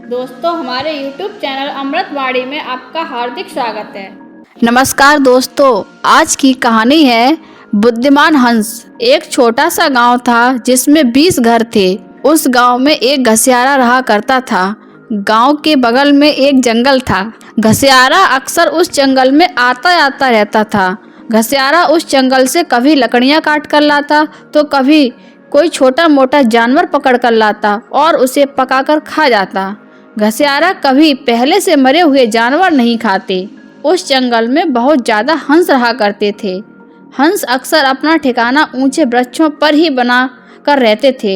दोस्तों, हमारे YouTube channel अमृतवाणी में आपका हार्दिक स्वागत है। नमस्कार दोस्तों, आज की कहानी है बुद्धिमान हंस। एक छोटा सा गांव था जिसमें 20 घर थे। उस गांव में एक घसियारा रहा करता था। गांव के बगल में एक जंगल था। घसियारा अक्सर उस जंगल में आता जाता रहता था। घसियारा उस जंगल से कभी लकड़ियां काट कर लाता तो कभी कोई छोटा मोटा जानवर पकड़ कर लाता और उसे पकाकर खा जाता। घसियारा कभी पहले से मरे हुए जानवर नहीं खाते। उस जंगल में बहुत ज़्यादा हंस रहा करते थे। हंस अक्सर अपना ठिकाना ऊंचे वृक्षों पर ही बना कर रहते थे।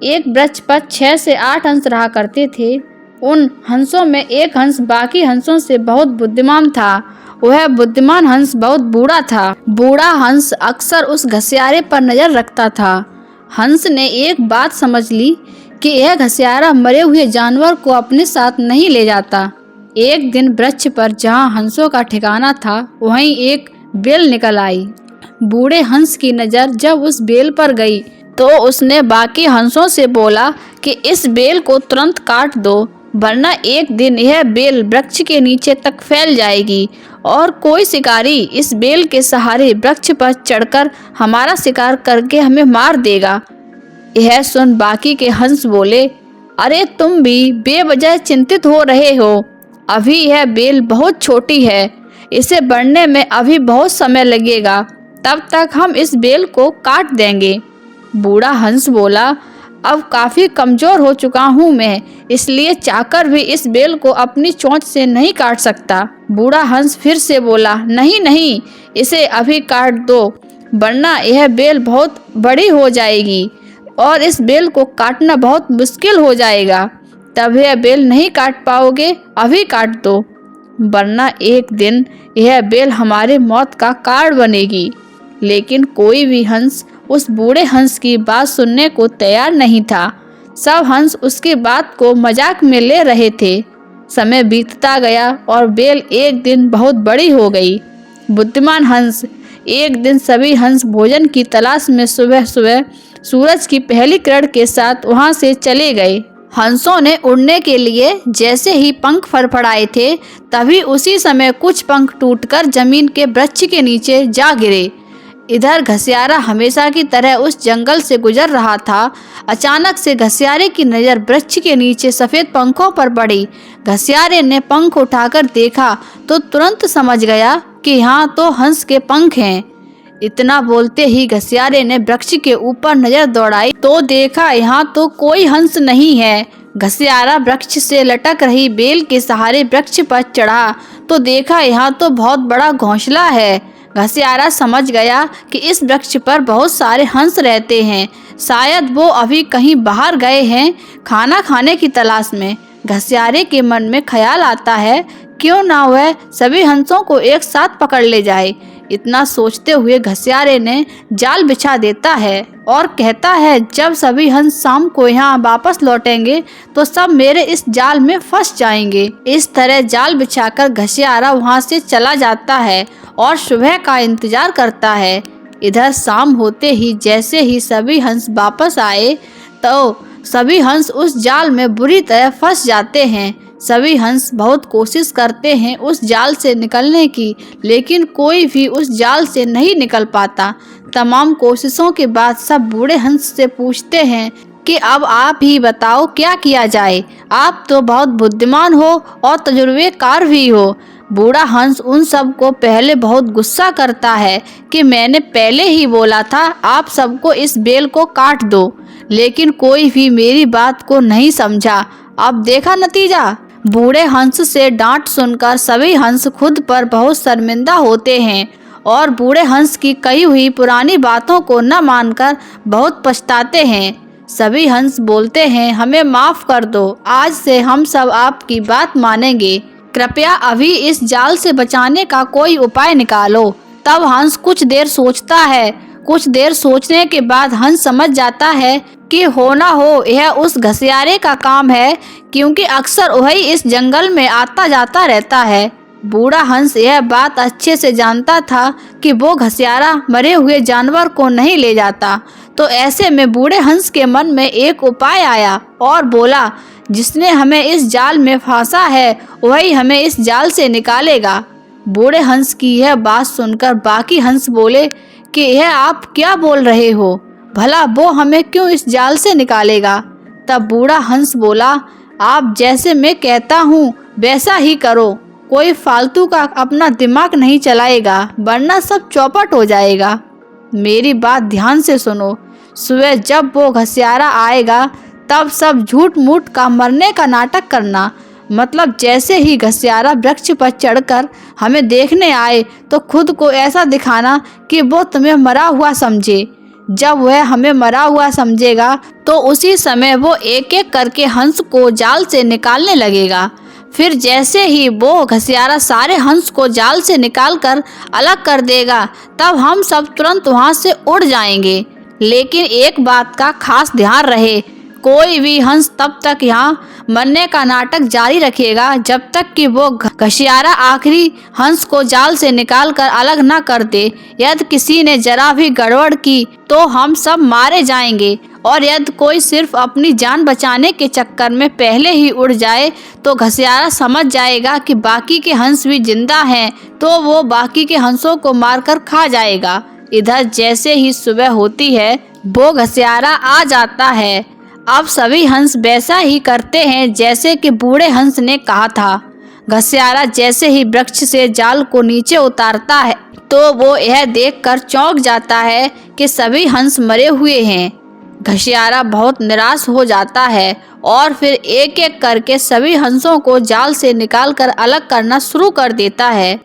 एक वृक्ष पर 6 से 8 हंस रहा करते थे। उन हंसों में एक हंस बाकी हंसों से बहुत बुद्धिमान था। वह बुद्धिमान हंस बहुत बूढ़ा था। बूढ़ा हंस अक्सर उस घसियारे पर नज़र रखता था। हंस ने एक बात समझ ली कि यह घसियारा मरे हुए जानवर को अपने साथ नहीं ले जाता। एक दिन वृक्ष पर जहाँ हंसों का ठिकाना था वहीं एक बेल निकल आई। बूढ़े हंस की नज़र जब उस बेल पर गई तो उसने बाकी हंसों से बोला कि इस बेल को तुरंत काट दो, वरना एक दिन यह बेल वृक्ष के नीचे तक फैल जाएगी और कोई शिकारी इस बेल के सहारे वृक्ष पर चढ़कर हमारा शिकार करके हमें मार देगा। यह सुन बाकी के हंस बोले, अरे तुम भी बेवजह चिंतित हो रहे हो। अभी यह बेल बहुत छोटी है, इसे बढ़ने में अभी बहुत समय लगेगा, तब तक हम इस बेल को काट देंगे। बूढ़ा हंस बोला, अब काफ़ी कमज़ोर हो चुका हूँ मैं, इसलिए चाहकर भी इस बेल को अपनी चोंच से नहीं काट सकता। बूढ़ा हंस फिर से बोला, नहीं नहीं, इसे अभी काट दो, वरना यह बेल बहुत बड़ी हो जाएगी और इस बेल को काटना बहुत मुश्किल हो जाएगा। तब यह बेल नहीं काट पाओगे, अभी काट दो, वरना एक दिन यह बेल हमारे मौत का कारण बनेगी। लेकिन कोई भी हंस उस बूढ़े हंस की बात सुनने को तैयार नहीं था। सब हंस उसकी बात को मजाक में ले रहे थे। समय बीतता गया और बेल एक दिन बहुत बड़ी हो गई। बुद्धिमान हंस। एक दिन सभी हंस भोजन की तलाश में सुबह सुबह सूरज की पहली किरण के साथ वहां से चले गए। हंसों ने उड़ने के लिए जैसे ही पंख फड़फड़ाए थे, तभी उसी समय कुछ पंख टूटकर जमीन के वृक्ष के नीचे जा गिरे। इधर घसियारा हमेशा की तरह उस जंगल से गुजर रहा था। अचानक से घसियारे की नज़र वृक्ष के नीचे सफ़ेद पंखों पर पड़ी। घसियारे ने पंख उठाकर देखा तो तुरंत समझ गया कि यहाँ तो हंस के पंख हैं। इतना बोलते ही घसियारे ने वृक्ष के ऊपर नजर दौड़ाई तो देखा यहाँ तो कोई हंस नहीं है। घसियारा वृक्ष से लटक रही बेल के सहारे वृक्ष पर चढ़ा तो देखा यहाँ तो बहुत बड़ा घोंसला है। घसियारा समझ गया कि इस वृक्ष पर बहुत सारे हंस रहते हैं, शायद वो अभी कहीं बाहर गए हैं खाना खाने की तलाश में। घसियारे के मन में ख्याल आता है, क्यों ना वह सभी हंसों को एक साथ पकड़ ले जाए। इतना सोचते हुए घसियारे ने जाल बिछा देता है और कहता है, जब सभी हंस शाम को यहाँ वापस लौटेंगे तो सब मेरे इस जाल में फंस जाएंगे। इस तरह जाल बिछाकर घसियारा वहाँ से चला जाता है और सुबह का इंतजार करता है। इधर शाम होते ही जैसे ही सभी हंस वापस आए तो सभी हंस उस जाल में बुरी तरह फंस जाते हैं। सभी हंस बहुत कोशिश करते हैं उस जाल से निकलने की, लेकिन कोई भी उस जाल से नहीं निकल पाता। तमाम कोशिशों के बाद सब बूढ़े हंस से पूछते हैं कि अब आप ही बताओ क्या किया जाए, आप तो बहुत बुद्धिमान हो और तजुर्बेकार भी हो। बूढ़ा हंस उन सब को पहले बहुत गुस्सा करता है कि मैंने पहले ही बोला था आप सबको इस बेल को काट दो, लेकिन कोई भी मेरी बात को नहीं समझा। अब देखा नतीजा। बूढ़े हंस से डांट सुनकर सभी हंस खुद पर बहुत शर्मिंदा होते हैं और बूढ़े हंस की कही हुई पुरानी बातों को न मानकर बहुत पछताते हैं। सभी हंस बोलते हैं, हमें माफ़ कर दो, आज से हम सब आपकी बात मानेंगे, कृपया अभी इस जाल से बचाने का कोई उपाय निकालो। तब हंस कुछ देर सोचता है। कुछ देर सोचने के बाद हंस समझ जाता है कि हो ना हो यह उस घसियारे का काम है, क्योंकि अक्सर वही इस जंगल में आता जाता रहता है। बूढ़ा हंस यह बात अच्छे से जानता था कि वो घसियारा मरे हुए जानवर को नहीं ले जाता। तो ऐसे में बूढ़े हंस के मन में एक उपाय आया और बोला, जिसने हमें इस जाल में फंसा है वही हमें इस जाल से निकालेगा। बूढ़े हंस की यह बात सुनकर बाकी हंस बोले कि यह आप क्या बोल रहे हो, भला वो हमें क्यों इस जाल से निकालेगा। तब बूढ़ा हंस बोला, आप जैसे मैं कहता हूँ वैसा ही करो, कोई फालतू का अपना दिमाग नहीं चलाएगा वरना सब चौपट हो जाएगा। मेरी बात ध्यान से सुनो, सुबह जब वो घसियारा आएगा तब सब झूठ मूठ का मरने का नाटक करना। मतलब जैसे ही घसियारा वृक्ष पर चढ़कर हमें देखने आए तो खुद को ऐसा दिखाना कि वो तुम्हें मरा हुआ समझे। जब वह हमें मरा हुआ समझेगा तो उसी समय वो एक एक करके हंस को जाल से निकालने लगेगा। फिर जैसे ही वो घसियारा सारे हंस को जाल से निकालकर अलग कर देगा तब हम सब तुरंत वहाँ से उड़ जाएंगे। लेकिन एक बात का खास ध्यान रहे, कोई भी हंस तब तक यहाँ मरने का नाटक जारी रखेगा जब तक कि वो घसियारा आखिरी हंस को जाल से निकालकर अलग न कर दे। यदि किसी ने जरा भी गड़बड़ की तो हम सब मारे जाएंगे, और यदि कोई सिर्फ अपनी जान बचाने के चक्कर में पहले ही उड़ जाए तो घसियारा समझ जाएगा कि बाकी के हंस भी जिंदा हैं, तो वो बाकी के हंसों को मारकर खा जाएगा। इधर जैसे ही सुबह होती है वो घसियारा आ जाता है। अब सभी हंस वैसा ही करते हैं जैसे कि बूढ़े हंस ने कहा था। घसियारा जैसे ही वृक्ष से जाल को नीचे उतारता है तो वो यह देखकर चौंक जाता है कि सभी हंस मरे हुए हैं। घसियारा बहुत निराश हो जाता है और फिर एक एक करके सभी हंसों को जाल से निकालकर अलग करना शुरू कर देता है।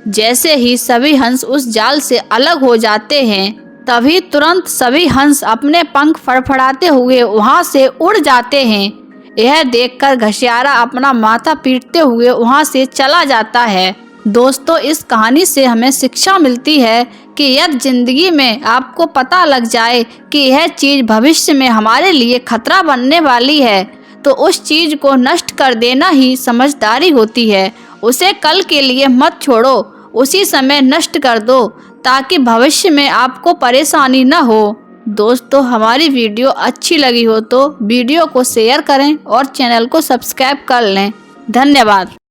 जैसे ही सभी हंस उस जाल से अलग हो जाते हैं तभी तुरंत सभी हंस अपने पंख फड़फड़ाते हुए वहां से उड़ जाते हैं। यह देखकर घसियारा अपना माथा पीटते हुए वहां से चला जाता है। दोस्तों, इस कहानी से हमें शिक्षा मिलती है कि यदि जिंदगी में आपको पता लग जाए कि यह चीज़ भविष्य में हमारे लिए खतरा बनने वाली है तो उस चीज़ को नष्ट कर देना ही समझदारी होती है। उसे कल के लिए मत छोड़ो, उसी समय नष्ट कर दो ताकि भविष्य में आपको परेशानी न हो। दोस्तों, हमारी वीडियो अच्छी लगी हो तो वीडियो को शेयर करें और चैनल को सब्सक्राइब कर लें। धन्यवाद।